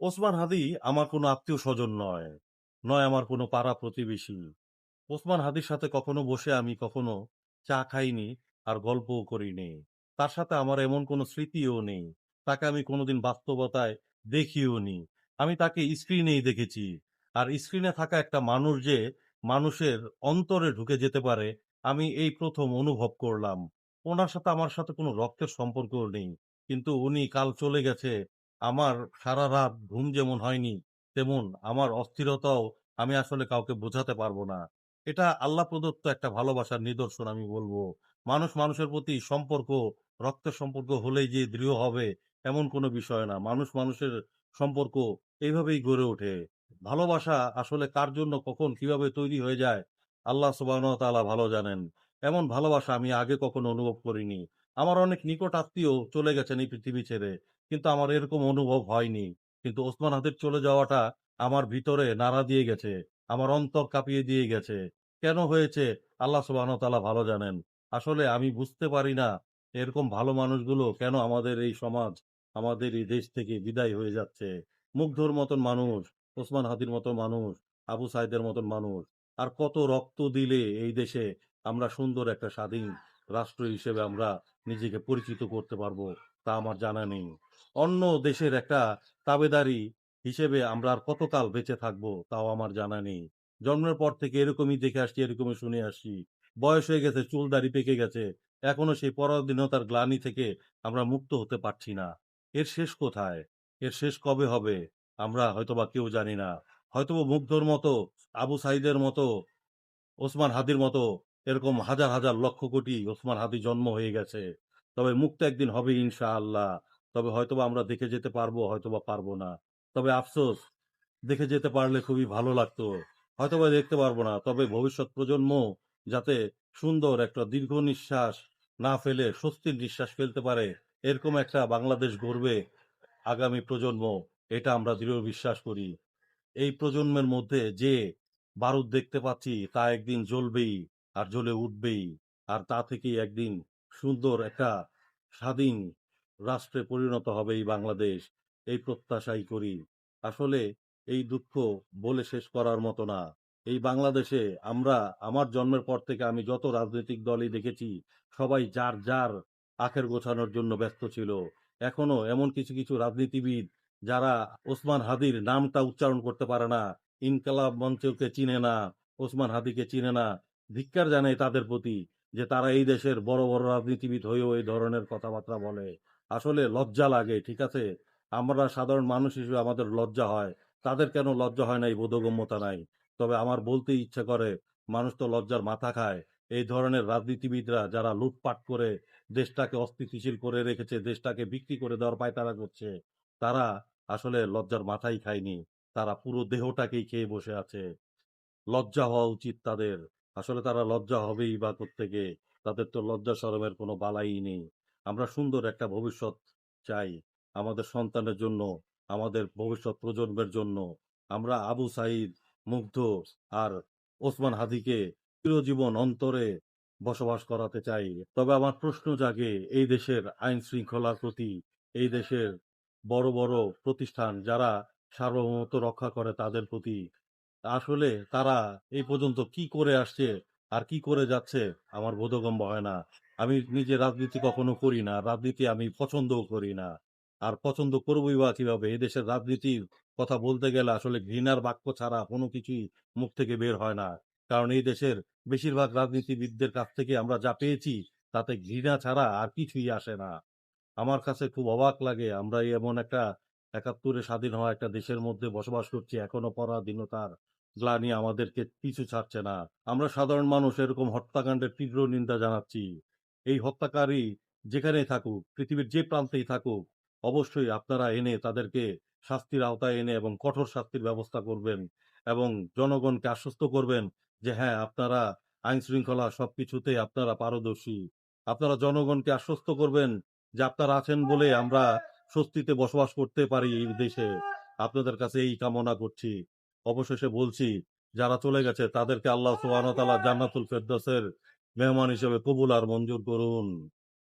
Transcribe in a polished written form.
ওসমান হাদি আমার কোনো আত্মীয়-স্বজন নয়, নয় আমার কোনো পাড়া-প্রতিবেশী। ওসমান হাদির সাথে কখনো বসে আমি কখনো চা খাইনি আর গল্পও করিনি। তার সাথে আমার এমন কোনো স্মৃতিও নেই। তাকে আমি কোনোদিন বাস্তবতায় দেখিওনি। আমি তাকে স্ক্রিনেই দেখেছি। আর স্ক্রিনে থাকা একটা মানুষ যে মানুষের অন্তরে ঢুকে যেতে পারে, আমি এই ১ম অনুভব করলাম। উনার সাথে আমার সাথে কোনো রক্তের সম্পর্কও নেই। কিন্তু উনি কাল চলে গেছে। আমার সারারাত ঘুম যেমন হয়নি, তেমন আমার অস্থিরতাও আমি আসলে কাউকে বোঝাতে পারব না। এটা আল্লাহ প্রদত্ত একটা ভালোবাসার নিদর্শন আমি বলব। মানুষ মানুষের প্রতি সম্পর্ক, রক্তের সম্পর্ক হলেই যে দৃঢ় হবে এমন কোনো বিষয় না। মানুষ মানুষের সম্পর্ক এইভাবেই গড়ে ওঠে। ভালোবাসা আসলে কার জন্য কখন কিভাবে তৈরি হয়ে যায় আল্লাহ সুবহানাহু ওয়া তাআলা ভালো জানেন। এমন ভালোবাসা আমি আগে কখনো অনুভব করিনি। আমার অনেক নিকট আত্মীয় চলে গেছেন এই পৃথিবী ছেড়ে। কিন্তু আমার এরকম অনুভব হয়নি। কিন্তু ওসমান হাদির চলে যাওয়াটা আমার ভিতরে নাড়া দিয়ে গেছে। আমার অন্তর কাঁপিয়ে দিয়ে গেছে। কেন হয়েছে আল্লাহ সুবহানাহু ওয়া তাআলা ভালো জানেন। আসলে আমি বুঝতে পারি না এরকম ভালো মানুষগুলো কেন আমাদের এই সমাজ, আমাদের এই দেশ থেকে বিদায় হয়ে যাচ্ছে। মুগ্ধর মতন মানুষ, ওসমান হাদির মতো মানুষ, আবু সাইদের মতন মানুষ। আর কত রক্ত দিলে এই দেশে আমরা সুন্দর একটা স্বাধীন রাষ্ট্র হিসেবে আমরা নিজেকে পরিচিত করতে পারবো তা আমার জানা নেই। অন্য দেশের একটা তাবেদারি হিসেবে আমরা আর কতকাল বেঁচে থাকবো তাও আমার জানা নেই। জন্মের পর থেকে এরকমই দেখে আসছি, এরকমই শুনে আসছি। বয়স হয়ে গেছে, চুল দাড়ি পেকে গেছে। এখনো সেই পরাধীনতার গ্লানি থেকে আমরা মুক্ত হতে পারছি না। এর শেষ কোথায়? এর শেষ কবে হবে? আমরা হয়তোবা কেউ জানি না। হয়তোবা মুগ্ধর মতো, আবু সাঈদের মতো, ওসমান হাদির মতো এরকম হাজার, হাজার লক্ষ কোটি ওসমান হাদি জন্ম হয়ে গেছে। তবে মুক্ত একদিন হবে ইনশাআল্লাহ। তবে হয়তোবা আমরা দেখে যেতে পারবো, হয়তোবা পারবো না। তবে আফসোস দেখে যেতে পারলে খুবই ভালো লাগতো। হয়তোবা দেখতে পারবো না। তবে ভবিষ্যৎ প্রজন্ম যাতে সুন্দর একটা দীর্ঘ নিঃশ্বাস না ফেলে স্বস্তির নিঃশ্বাস ফেলতে পারে, এরকম একটা বাংলাদেশ গড়বে আগামী প্রজন্ম। এটা আমরা দৃঢ় বিশ্বাস করি। এই প্রজন্মের মধ্যে যে বারুদ দেখতে পাচ্ছি তা একদিন জ্বলবেই আর জ্বলে উঠবেই। আর তা থেকেই একদিন সুন্দর একটা স্বাধীন রাষ্ট্রে পরিণত হবে এই বাংলাদেশ। এই প্রত্যাশাই করি। আসলে এই দুঃখ বলে শেষ করার মতো না। এই বাংলাদেশে আমার জন্মের পর থেকে আমি যত রাজনৈতিক দলই দেখেছি, সবাই যার, যার আখের গোছানোর জন্য ব্যস্ত ছিল। এখনো এমন কিছু, কিছু রাজনীতিবিদ যারা ওসমান হাদির নামটা উচ্চারণ করতে পারে না, ইনকালাব মঞ্চকে চিনে না, ওসমান হাদিকে চিনে না। ধিক্কার জানাই তাদের প্রতি যে তারা এই দেশের বড়, বড় রাজনীতিবিদ হয়েও এই ধরনের কথাবার্তা বলে। আসলে লজ্জা লাগে, ঠিক আছে? আমরা সাধারণ মানুষ হিসেবে আমাদের লজ্জা হয়। তাদের কেন লজ্জা হয় না এই বোধগম্যতা নাই। তবে আমার বলতে ইচ্ছে করে মানুষ তো লজ্জার মাথা খায়। এই ধরনের রাজনীতিবিদরা যারা লুটপাট করে দেশটাকে অস্থিতিশীল করে রেখেছে, দেশটাকে বিক্রি করে দেওয়ার পায়তারা করছে, তারা আসলে লজ্জার মাথাই খায়নি। তারা পুরো দেহটাকেই খেয়ে বসে আছে। লজ্জা হওয়া উচিত তাদের। আসলে তারা লজ্জা হবেই বা কোত্থেকে? তাদের তো লজ্জা শরমের কোনো বালাই নেই। আমরা সুন্দর একটা ভবিষ্যৎ চাই। আমাদের সন্তানের জন্য, আমাদের ভবিষ্যৎ প্রজন্মের জন্য। আমরা আবু সাঈদ, মুগ্ধ আর ওসমান হাদিকে চিরজীবন অন্তরে বসবাস করাতে চাই। তবে আমার প্রশ্ন জাগে এই দেশের আইন শৃঙ্খলার প্রতি, এই দেশের বড়, বড় প্রতিষ্ঠান যারা সার্বভৌমত্ব রক্ষা করে তাদের প্রতি। আসলে তারা এই পর্যন্ত কি করে আসছে আর কি করে যাচ্ছে আমার বোধগম্য হয় না। আমি নিজে রাজনীতি কখনো করি না। রাজনীতি আমি পছন্দও করি না। আর পছন্দ করবই বা কিভাবে? এদেশের রাজনীতির কথা বলতে গেলে আসলে ঘৃণার বাক্য ছাড়া কোনো কিছুই মুখ থেকে বের হয় না। কারণ এই দেশের বেশিরভাগ রাজনীতিবিদদের কাছ থেকে আমরা যা পেয়েছি তাতে ঘৃণা ছাড়া আর কিছুই আসে না। আমার কাছে খুব অবাক লাগে আমরা এই এমন একটা ৭১ স্বাধীন হওয়া একটা দেশের মধ্যে বসবাস করছি। এখনো পরাধীনতার গ্লানি আমাদেরকে পিছু ছাড়ছে না। আমরা সাধারণ মানুষ এরকম হত্যাকাণ্ডের তীব্র নিন্দা জানাচ্ছি। এই হত্যাকারী যেখানেই থাকুক, পৃথিবীর যে প্রান্তেই থাকুক, অবশ্যই আপনারা এনে তাদেরকে শাস্তির আওতায় এনে এবং কঠোর শাস্তির ব্যবস্থা করবেন এবং জনগণকে আশ্বস্ত করবেন যে হ্যাঁ, আপনারা আইন-শৃঙ্খলা সবকিছুতেই আপনারা পারদর্শী। আপনারা জনগণকে আশ্বস্ত করবেন যে আপনারা আছেন বলে আমরা স্বস্তিতে বসবাস করতে পারি এই দেশে। আপনাদের কাছে এই কামনা করছি। অবশেষে বলছি, যারা চলে গেছে তাদেরকে আল্লাহ সুবহানাহু ওয়া তাআলা জান্নাতুল ফেরদৌসের মেহমান হিসেবে কবুল আর মঞ্জুর করুন।